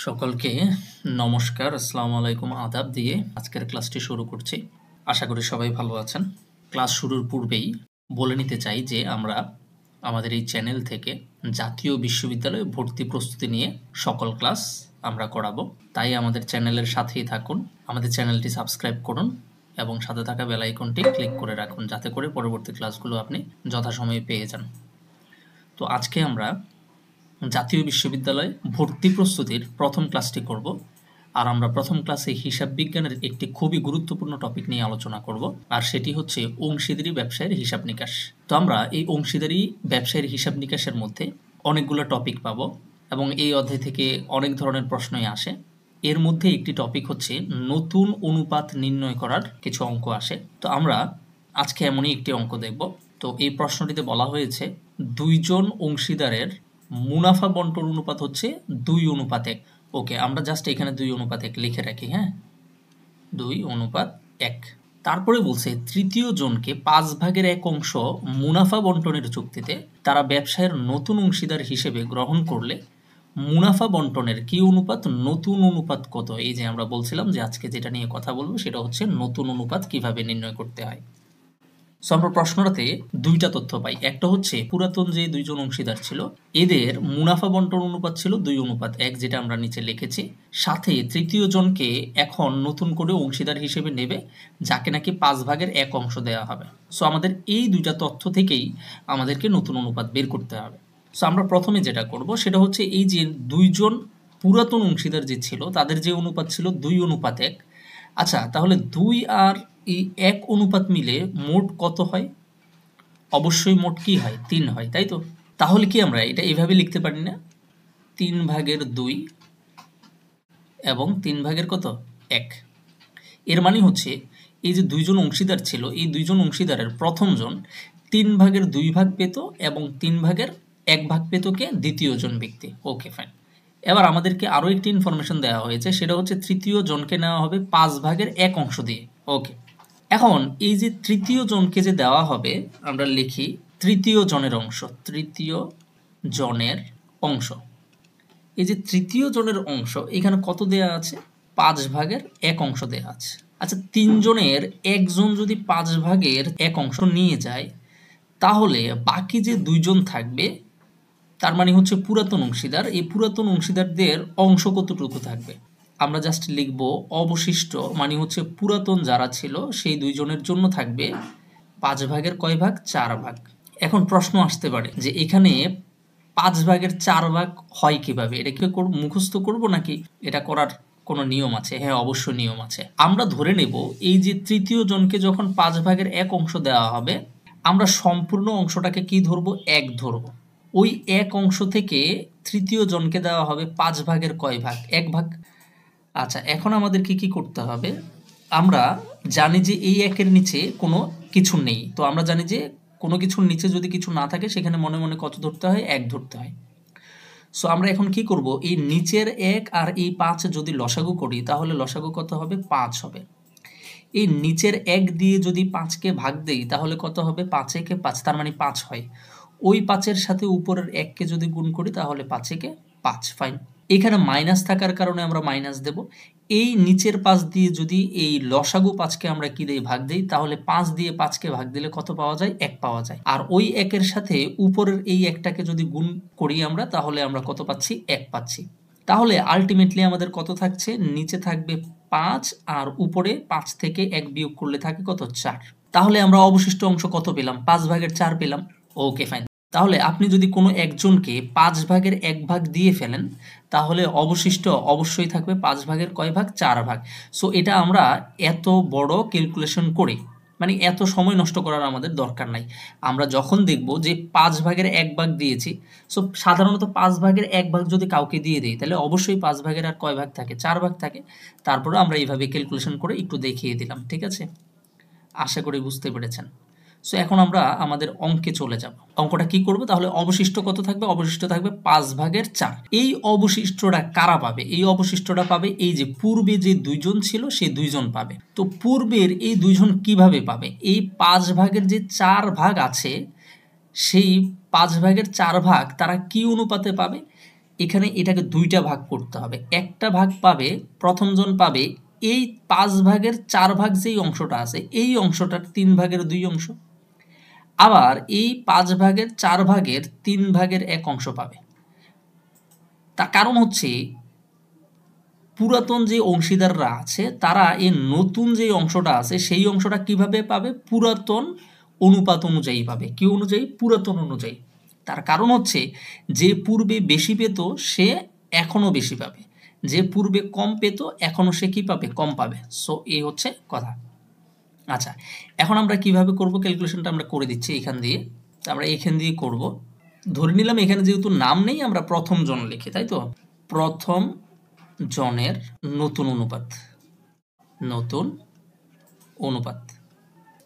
সকলকে নমস্কার, আসসালামু আলাইকুম, আদাব দিয়ে আজকের ক্লাসটি শুরু করছি। আশা করি সবাই ভালো আছেন। ক্লাস শুরুর পূর্বেই বলে নিতে চাই যে আমরা আমাদের এই চ্যানেল থেকে জাতীয় বিশ্ববিদ্যালয়ে ভর্তি প্রস্তুতি নিয়ে সকল ক্লাস আমরা করাবো। তাই আমাদের চ্যানেলের সাথেই থাকুন, আমাদের চ্যানেলটি সাবস্ক্রাইব করুন এবং সাথে থাকা বেল আইকনটি ক্লিক করে রাখুন, যাতে করে পরবর্তী ক্লাসগুলো আপনি যথাসময়ে পেয়ে যান। তো আজকে আমরা জাতীয় বিশ্ববিদ্যালয় ভর্তি প্রস্তুতির প্রথম ক্লাসটি করব। আর আমরা প্রথম ক্লাসে হিসাব বিজ্ঞানের একটি খুবই গুরুত্বপূর্ণ টপিক নিয়ে আলোচনা করব, আর সেটি হচ্ছে অংশীদারি ব্যবসায়ের হিসাব নিকাশ। তো আমরা এই অংশীদারি ব্যবসায়ের হিসাব নিকাশের মধ্যে অনেকগুলো টপিক পাব এবং এই অধ্যায় থেকে অনেক ধরনের প্রশ্নই আসে। এর মধ্যে একটি টপিক হচ্ছে নতুন অনুপাত নির্ণয় করার কিছু অঙ্ক আসে। তো আমরা আজকে এমনই একটি অঙ্ক দেখব। তো এই প্রশ্নটিতে বলা হয়েছে দুইজন অংশীদারের মুনাফা বন্টন অনুপাত হচ্ছে 2:1। ওকে, আমরা জাস্ট এখানে 2:1 লিখে রাখি। হ্যাঁ, 2:1। তারপরে বলছে তৃতীয় জনকে 5/1 অংশ মুনাফা বন্টনের চুক্তিতে তারা ব্যবসায়ের নতুন অংশীদার হিসেবে গ্রহণ করলে মুনাফা বন্টনের কি অনুপাত, নতুন অনুপাত কত? এই যে আমরা বলছিলাম যে আজকে যেটা নিয়ে কথা বলবো সেটা হচ্ছে নতুন অনুপাত কিভাবে নির্ণয় করতে হয়। সো আমরা প্রশ্নটাতে দুইটা তথ্য পাই। একটা হচ্ছে পুরাতন যে দুইজন অংশীদার ছিল এদের মুনাফা বন্টন অনুপাত ছিল 2:1, যেটা আমরা নিচে লিখেছি। সাথে তৃতীয় জনকে এখন নতুন করে অংশীদার হিসেবে নেবে, যাকে নাকি 5/1 অংশ দেওয়া হবে। সো আমাদের এই দুইটা তথ্য থেকেই আমাদেরকে নতুন অনুপাত বের করতে হবে। সো আমরা প্রথমে যেটা করব সেটা হচ্ছে এই যে দুইজন পুরাতন অংশীদার যে ছিল তাদের যে অনুপাত ছিল 2:1। আচ্ছা, তাহলে 2 আর এই 1 অনুপাত মিলে মোট কত হয়? অবশ্যই মোট কি হয়? 3 হয়, তাই তো? তাহলে কি আমরা এটা এইভাবে লিখতে পারি না? 3/2 এবং 3/1 কত? 1। এর মানে হচ্ছে এই যে দুইজন অংশীদার ছিল, এই দুইজন অংশীদারের প্রথম জন 3/2 পেত এবং 3/1 পেত কে? দ্বিতীয় জন ব্যক্তি। ওকে, ফাইন। এবার আমাদেরকে আরও একটি ইনফরমেশন দেওয়া হয়েছে, সেটা হচ্ছে তৃতীয় জনকে নেওয়া হবে 5/1 অংশ দিয়ে। ওকে, এখন এই যে তৃতীয় জনকে যে দেওয়া হবে, আমরা লিখি তৃতীয় জনের অংশ। তৃতীয় জনের অংশ, এই যে তৃতীয় জনের অংশ এখানে কত দেয়া আছে? 5/1 অংশ দেয়া আছে। আচ্ছা, তিনজনের একজন যদি 5/1 অংশ নিয়ে যায়, তাহলে বাকি যে দুইজন থাকবে তার মানে হচ্ছে পুরাতন অংশীদার, এই পুরাতন অংশীদারদের অংশ কতটুকু থাকবে? আমরা জাস্ট লিখব অবশিষ্ট, মানে হচ্ছে পুরাতন যারা ছিল সেই দুইজনের জন্য থাকবে 5/1 কয় ভাগ? 4 ভাগ। এখন প্রশ্ন আসতে পারে যে এখানে 5/4 হয় কিভাবে? এটা কি মুখস্থ করব নাকি এটা করার কোনো নিয়ম আছে? হ্যাঁ, অবশ্য নিয়ম আছে। আমরা ধরে নেব এই যে তৃতীয় জনকে যখন 5/1 অংশ দেওয়া হবে, আমরা সম্পূর্ণ অংশটাকে কি ধরবো? 1 ধরবো। ওই 1 অংশ থেকে তৃতীয় জনকে দেওয়া হবে 5/1 কয় ভাগ? 1 ভাগ। আচ্ছা, এখন আমাদেরকে কি করতে হবে? আমরা জানি যে এই 1-এর নিচে কোনো কিছু নেই। তো আমরা জানি যে কোনো কিছুর নিচে যদি কিছু না থাকে সেখানে মনে মনে কত ধরতে হয়? 1 ধরতে হয়। সো আমরা এখন কি করব? এই নিচের 1 আর এই 5 যদি লসাগু করি তাহলে লসাগু কত হবে? 5 হবে। এই নিচের 1 দিয়ে যদি 5কে ভাগ দেই তাহলে কত হবে? 5 5, তার মানে 5 হয়। ওই 5-এর সাথে উপরের 1কে যদি গুণ করি তাহলে 5 ফাইন। এখানে মাইনাস থাকার কারণে আমরা মাইনাস দেব। এই নিচের 5 দিয়ে যদি এই লসাগু 5কে আমরা কি দেই? ভাগ দেই, তাহলে 5 দিয়ে 5কে ভাগ দিলে কত পাওয়া যায়? 1 পাওয়া যায়। আর ওই 1-এর সাথে উপরের এই 1টাকে যদি গুণ করি আমরা, তাহলে আমরা কত পাচ্ছি? 1 পাচ্ছি। তাহলে আলটিমেটলি আমাদের কত থাকছে? নিচে থাকবে 5 আর উপরে 5 থেকে 1 বিয়োগ করলে থাকে কত? 4। তাহলে আমরা অবশিষ্ট অংশ কত পেলাম? 5/4 পেলাম। ওকে, ফাইন। তাহলে আপনি যদি কোনো একজনকে 5/1 দিয়ে ফেলেন তাহলে অবশিষ্ট অবশ্যই থাকবে 5/1 কয় ভাগ? 4 ভাগ। সো এটা আমরা এত বড় ক্যালকুলেশন করে, মানে এত সময় নষ্ট করার আমাদের দরকার নাই। আমরা যখন দেখব যে 5/1 দিয়েছি, সো সাধারণত 5/1 যদি কাউকে দিয়ে দিই তাহলে অবশ্যই 5/1 আর কয় ভাগ থাকে? 4 ভাগ থাকে। তারপরে আমরা এইভাবে ক্যালকুলেশন করে একটু দেখিয়ে দিলাম, ঠিক আছে? আশা করি বুঝতে পেরেছেন। সো এখন আমরা আমাদের অঙ্কে চলে যাব। অঙ্কটা কি করব? তাহলে অবশিষ্ট কত থাকবে? অবশিষ্ট থাকবে 5/4। এই অবশিষ্টটা কারা পাবে? এই অবশিষ্টটা পাবে এই যে পূর্বে যে দুইজন ছিল সেই দুইজন পাবে। তো পূর্বের এই দুইজন কিভাবে পাবে? এই 5/4 যে 4 ভাগ আছে, সেই 5/4 তারা কি অনুপাতে পাবে? এখানে এটাকে দুইটা ভাগ করতে হবে। একটা ভাগ পাবে, প্রথম জন পাবে এই 5 ভাগের 4 ভাগ যেই অংশটা আছে এই অংশটার 3 ভাগের 2 অংশ, আবার এই 5 ভাগের 4 ভাগের 3 ভাগের 1 অংশ পাবে। তার কারণ হচ্ছে পুরাতন যে অংশীদাররা আছে তারা এই নতুন যে অংশটা আছে সেই অংশটা কিভাবে পাবে? পুরাতন অনুপাত অনুযায়ী পাবে। কি অনুযায়ী? পুরাতন অনুযায়ী। তার কারণ হচ্ছে যে পূর্বে বেশি পেত সে এখনো বেশি পাবে, যে পূর্বে কম পেত এখনো সে কি পাবে? কম পাবে। সো এই হচ্ছে কথা। আচ্ছা, এখন আমরা কিভাবে করব ক্যালকুলেশনটা আমরা করে দিচ্ছি এখান দিয়ে। আমরা এখান দিয়ে করব। ধরে নিলাম এখানে যেহেতু নাম নেই আমরা প্রথম জন লিখি, তাই তো? প্রথম জনের নতুন অনুপাত, নতুন অনুপাত।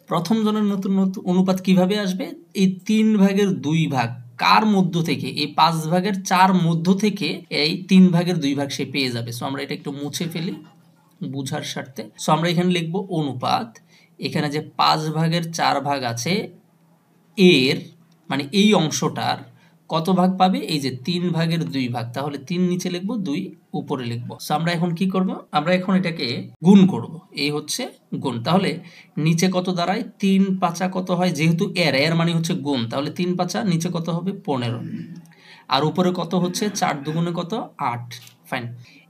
প্রথম জনের নতুন অনুপাত কিভাবে আসবে? এই 3 ভাগের 2 ভাগ কার মধ্য থেকে? এই 5 ভাগের 4 মধ্য থেকে এই 3 ভাগের 2 ভাগ সে পেয়ে যাবে। সো আমরা এটা একটু মুছে ফেলি বুঝার স্বার্থে। সো আমরা এখানে লিখব অনুপাত, এখানে যে 5 ভাগের 4 ভাগ আছে এর মানে এই অংশটার কত ভাগ পাবে? এই যে 3 ভাগের 2 ভাগ। তাহলে 3 নিচে লিখব, 2 উপরে লিখব। সো আমরা এখন কি করব? আমরা এখন এটাকে গুণ করব। এই হচ্ছে গুণ। তাহলে নিচে কত দাঁড়ায়? 3 5 কত হয়? যেহেতু এর মানে হচ্ছে গুণ, তাহলে 3 5 নিচে কত হবে? 15। আর উপরে কত হচ্ছে? 4 দুগুণে কত? 8। ফাইন।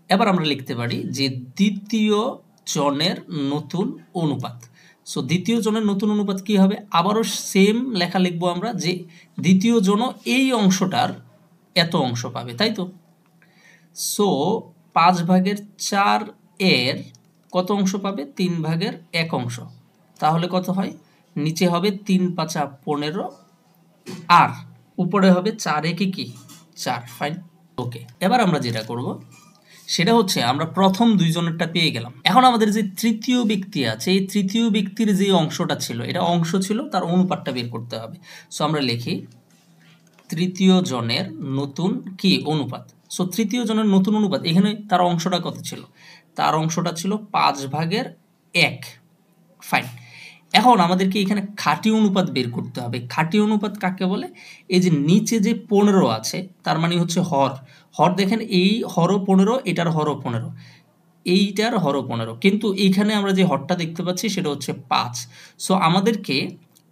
এবার আমরা লিখতে পারি যে দ্বিতীয় জনের নতুন অনুপাত। সো দ্বিতীয় জনের নতুন অনুপাত কি হবে? আবারও সেম লেখা লিখবো আমরা যে দ্বিতীয় জন এই অংশটার এত অংশ পাবে, তাই তো? সো 5 ভাগের 4 এর কত অংশ পাবে? 3 ভাগের 1 অংশ। তাহলে কত হয়? নিচে হবে 3 5 15 আর উপরে হবে 4 1 কি 4। ফাইন, ওকে। এবার আমরা যেটা করব সেটা হচ্ছে আমরা প্রথম দুইজনেরটা পেয়ে গেলাম। এখন আমাদের যে তৃতীয় ব্যক্তি আছে এই তৃতীয় ব্যক্তির যে অংশটা ছিল, এটা অংশ ছিল, তার অনুপাতটা বের করতে হবে। সো আমরা লিখি তৃতীয় জনের নতুন কি অনুপাত। সো তৃতীয় জনের নতুন অনুপাত, এখানে তার অংশটা কত ছিল? তার অংশটা ছিল 5 ভাগের 1। ফাইন। এখন আমাদেরকে এখানে খাঁটি অনুপাত বের করতে হবে। খাঁটি অনুপাত কাকে বলে? এই যে নিচে যে 15 আছে তার মানে হচ্ছে হর। হর দেখেন, এই হরও 15, এটার হরও 15, এইটার হরও 15, কিন্তু এইখানে আমরা যে হরটা দেখতে পাচ্ছি সেটা হচ্ছে 5। সো আমাদেরকে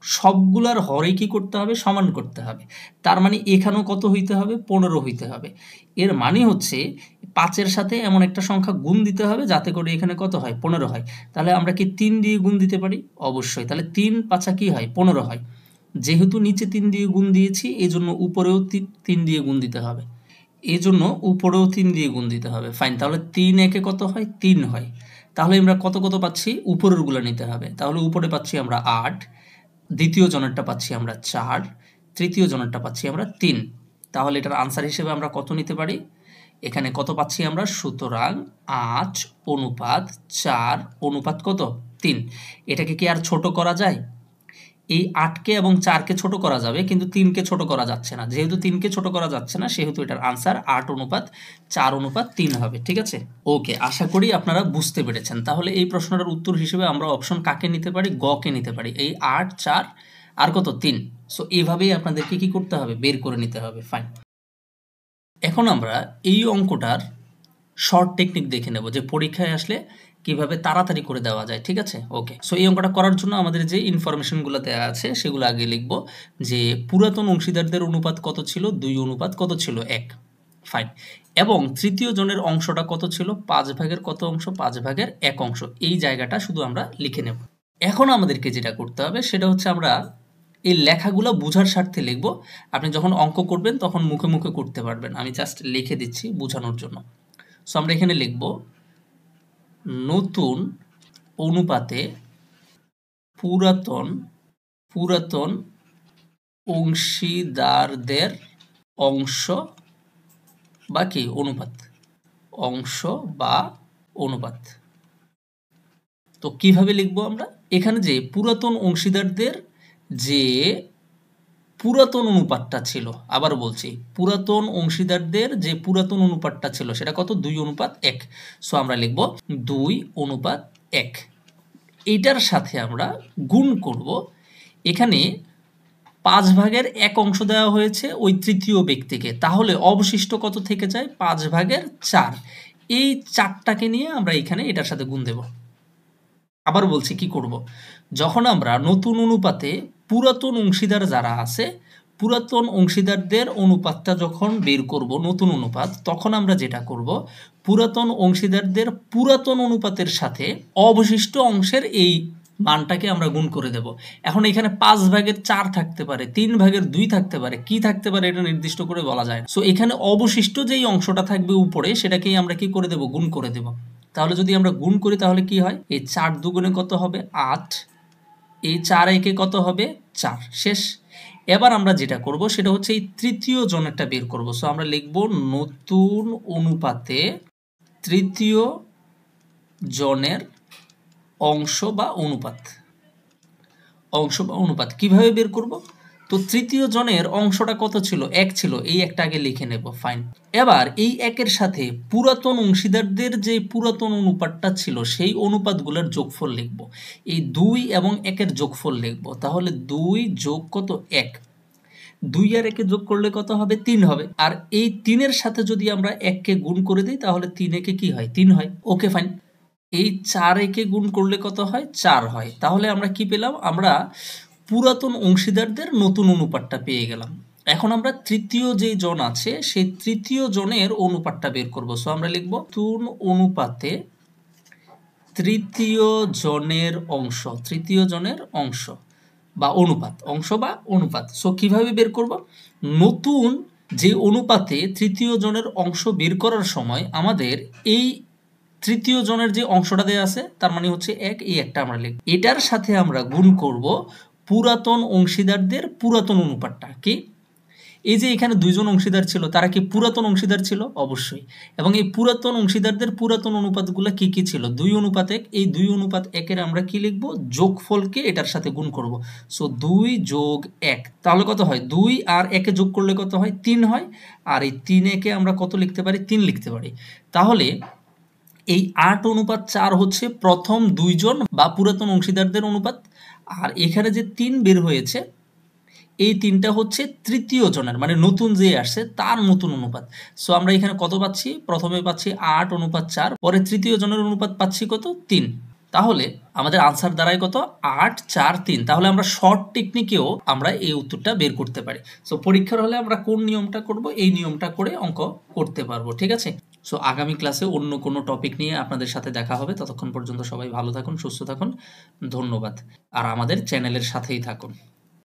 সবগুলার হরে কি করতে হবে? সমান করতে হবে। তার মানে এখানেও কত হইতে হবে? 15 হইতে হবে। এর মানে হচ্ছে 5-এর সাথে এমন একটা সংখ্যা গুণ দিতে হবে যাতে করে এখানে কত হয়? 15 হয়। তাহলে আমরা কি 3 দিয়ে গুণ দিতে পারি? অবশ্যই। তাহলে 3 5 কি হয়? 15 হয়। যেহেতু নিচে 3 দিয়ে গুণ দিয়েছি এজন্য উপরেও 3 দিয়ে গুণ দিতে হবে, এজন্য উপরেও 3 দিয়ে গুণ দিতে হবে। ফাইন। তাহলে 3 একে কত হয়? 3 হয়। তাহলে আমরা কত কত পাচ্ছি? উপরের গুলো নিতে হবে। তাহলে উপরে পাচ্ছি আমরা 8, দ্বিতীয় জনেরটা পাচ্ছি আমরা 4, তৃতীয় জনেরটা পাচ্ছি আমরা 3। তাহলে এটার আনসার হিসেবে আমরা কত নিতে পারি? এখানে কত পাচ্ছি আমরা? সুতরাং 8 অনুপাত 4 অনুপাত কত? 3। এটাকে কি আর ছোট করা যায়? এই 8কে এবং 4কে ছোট করা যাবে, কিন্তু 3কে ছোট করা যাচ্ছে না। যেহেতু 3কে ছোট করা যাচ্ছে না সেহেতু এটার আনসার 8 অনুপাত 4 অনুপাত 3 হবে। ঠিক আছে? ওকে, আশা করি আপনারা বুঝতে পেরেছেন। তাহলে এই প্রশ্নটার উত্তর হিসেবে আমরা অপশন কাকে নিতে পারি? গ কে নিতে পারি। এই 8 4 আর কত? 3। সো এইভাবেই আপনাদেরকে কি করতে হবে? বের করে নিতে হবে। ফাইন। এখন আমরা এই অঙ্কটার শর্ট টেকনিক দেখে নেব যে পরীক্ষায় আসলে কিভাবে তাড়াতাড়ি করে দেওয়া যায়। ঠিক আছে? ওকে। সো এই অঙ্কটা করার জন্য আমাদের যে ইনফরমেশনগুলো দেওয়া আছে সেগুলো আগে লিখব। যে পুরাতন অংশীদারদের অনুপাত কত ছিল? 2 অনুপাত কত ছিল? 1। ফাইন। এবং তৃতীয় জনের অংশটা কত ছিল? 5 ভাগের কত অংশ? 5 ভাগের 1 অংশ। এই জায়গাটা শুধু আমরা লিখে নেব। এখন আমাদেরকে যেটা করতে হবে সেটা হচ্ছে আমরা এই লেখাগুলো বোঝার স্বার্থে লিখব। আপনি যখন অঙ্ক করবেন তখন মুখে মুখে করতে পারবেন। আমি জাস্ট লিখে দিচ্ছি বোঝানোর জন্য। সো আমরা এখানে লিখব নতুন অনুপাতে পুরাতন অংশীদারদের অংশ বা কি অনুপাত, অংশ বা অনুপাত। তো কিভাবে লিখবো আমরা? এখানে যে পুরাতন অংশীদারদের যে পুরাতন অনুপাতটা ছিল, আবার বলছি পুরাতন অংশীদারদের যে পুরাতন অনুপাতটা ছিল সেটা কত? 2 অনুপাত 1। সো আমরা লিখব 2 অনুপাত 1। এইটার সাথে আমরা গুণ করব। এখানে 5/1 অংশ দেওয়া হয়েছে ওই তৃতীয় ব্যক্তিকে, তাহলে অবশিষ্ট কত থেকে যায়? 5/4। এই 4টাকে নিয়ে আমরা এখানে এটার সাথে গুণ দেব। আবার বলছি কি করব, যখন আমরা নতুন অনুপাতে পুরাতন অংশীদার যারা আছে, পুরাতন অংশীদারদের অনুপাতটা যখন বের করব, নতুন অনুপাত, তখন আমরা যেটা করব, পুরাতন অংশীদারদের পুরাতন অনুপাতের সাথে অবশিষ্ট অংশের এই মানটাকে আমরা গুণ করে দেব। এখন এখানে 5/4 থাকতে পারে, 3/2 থাকতে পারে, কি থাকতে পারে এটা নির্দিষ্ট করে বলা যায় না। সো এখানে অবশিষ্ট যেই অংশটা থাকবে উপরে, সেটাকেই আমরা কি করে দেব? গুণ করে দেব। তাহলে যদি আমরা গুণ করি তাহলে কি হয়? এই 4 দুগুণে কত হবে? 8। এই 4 একে কত হবে? 4। শেষ। এবার আমরা যেটা করব সেটা হচ্ছে এই তৃতীয় জনেরটা বের করব। সো আমরা লিখব নতুন অনুপাতে তৃতীয় জনের অংশ বা অনুপাত। কিভাবে বের করব? তো তৃতীয় জনের অংশটা কত ছিল? 1 ছিল। এই একটা আগে লিখে নেব। ফাইন। এবার এই 1-এর সাথে পুরাতন অংশীদারদের যে পুরাতন অনুপাতটা ছিল সেই অনুপাতগুলোর যোগফল লিখব। এই 2 এবং 1-এর যোগফল লিখব। তাহলে 2 যোগ কত? 1। 2 আর 1 যোগ করলে কত হবে? 3 হবে। আর এই 3-এর সাথে যদি আমরা 1-কে গুণ করে দিই তাহলে 3 একে কি হয়? 3 হয়। Okay fine. এই 4 একে গুণ করলে কত হয়? 4 হয়। তাহলে আমরা কি পেলাম? আমরা পুরাতন অংশীদারদের নতুন অনুপাতটা পেয়ে গেলাম। এখন আমরা তৃতীয় যে জন আছে সেই তৃতীয় জনের অনুপাতটা বের করব। সো আমরা লিখব নতুন অনুপাতে তৃতীয় জনের অংশ বা অনুপাত। সো কিভাবে বের করব? নতুন যে অনুপাতে তৃতীয় জনের অংশ বের করার সময় আমাদের এই তৃতীয় জনের যে অংশটা দেয়া আছে তার মানে হচ্ছে 1, এই একটা আমরা লিখব। এটার সাথে আমরা গুণ করব পুরাতন অংশীদারদের পুরাতন অনুপাতটা। কি? এই যে এখানে 2 জন অংশীদার ছিল, তারা কি পুরাতন অংশীদার ছিল? অবশ্যই। এবং এই পুরাতন অংশীদারদের পুরাতন অনুপাতগুলো কি কি ছিল? 2:1। এই 2:1-এর আমরা কি লিখব? যোগফলকে এটার সাথে গুণ করব। সো 2 যোগ 1 তাহলে কত হয়? 2 আর 1-এ যোগ করলে কত হয়? 3 হয়। আর এই 3-একে আমরা কত লিখতে পারি? 3 লিখতে পারি। তাহলে এই 8:4 হচ্ছে প্রথম 2 জন বা পুরাতন অংশীদারদের অনুপাত। আর এখানে যে 3 বের হয়েছে, এই 3টা হচ্ছে তৃতীয় জনের, মানে নতুন যে আসছে তার নতুন অনুপাত। সো আমরা এখানে কত পাচ্ছি? প্রথমে পাচ্ছি 8:4, পরে তৃতীয় জনের অনুপাত পাচ্ছি কত? 3। তাহলে আমাদের আনসার দাঁড়ায় কত? 8, 4, 3। তাহলে আমরা শর্ট টেকনিকেও আমরা এই উত্তরটা বের করতে পারি। সো পরীক্ষার হলে আমরা কোন নিয়মটা করব? এই নিয়মটা করে অঙ্ক করতে পারবো। ঠিক আছে? সো আগামী ক্লাসে অন্য কোনো টপিক নিয়ে আপনাদের সাথে দেখা হবে। ততক্ষণ পর্যন্ত সবাই ভালো থাকুন, সুস্থ থাকুন। ধন্যবাদ। আর আমাদের চ্যানেলের সাথেই থাকুন।